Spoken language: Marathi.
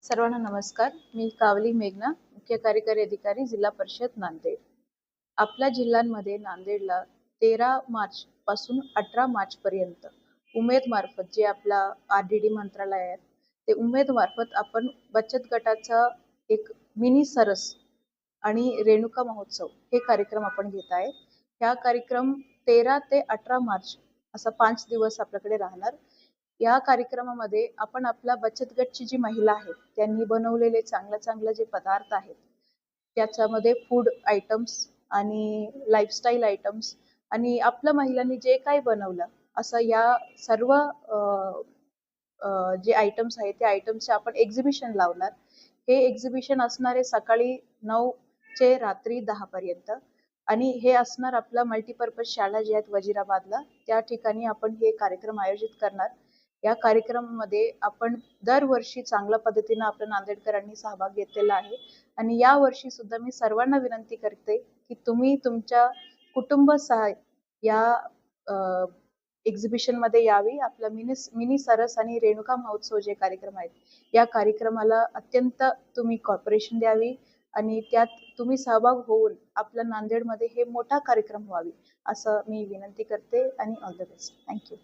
सर्वांना नमस्कार. मी कावली मेघना, मुख्य कार्यकारी अधिकारी, जिल्हा परिषद नांदेड. आपल्या जिल्ह्यांमध्ये नांदेडला 13 मार्च पासून 18 मार्च पर्यंत उमेद मार्फत जे आपला RDD मंत्रालय आहे, ते उमेद मार्फत आपण बचत गटाचा एक मिनी सरस आणि रेणुका महोत्सव हे कार्यक्रम आपण घेत आहे. हा कार्यक्रम 13 ते 18 मार्च असा 5 दिवस आपल्याकडे राहणार. या कार्यक्रमामध्ये आपण आपल्या बचत गटची जी महिला आहेत त्यांनी बनवलेले चांगले जे पदार्थ आहेत त्याच्यामध्ये फूड आयटम्स आणि लाईफस्टाईल आयटम्स आणि आपल्या महिलांनी जे काही बनवलं असं या सर्व जे आयटम्स आहेत त्या आयटम्सचे आपण एक्झिबिशन लावणार. हे एक्झिबिशन असणार आहे सकाळी 9 चे रात्री 10 पर्यंत आणि हे असणार आपला मल्टीपर्पज शाळा जी आहेत वजीराबादला, त्या ठिकाणी आपण हे कार्यक्रम आयोजित करणार. या कार्यक्रमामध्ये आपण दरवर्षी चांगल्या पद्धतीने आपल्या नांदेडकरांनी सहभाग घेतलेला आहे आणि या वर्षी सुद्धा मी सर्वांना विनंती करते की तुम्ही तुमच्या कुटुंबासह या एक्झिबिशन मध्ये यावी. आपला मिनी सरस आणि रेणुका महोत्सव जे कार्यक्रम आहेत या कार्यक्रमाला अत्यंत तुम्ही कॉर्पोरेशन द्यावी आणि त्यात तुम्ही सहभाग होऊन आपल्या नांदेडमध्ये हे मोठा कार्यक्रम व्हावी असं मी विनंती करते आणि ऑल द बेस्ट. थँक्यू.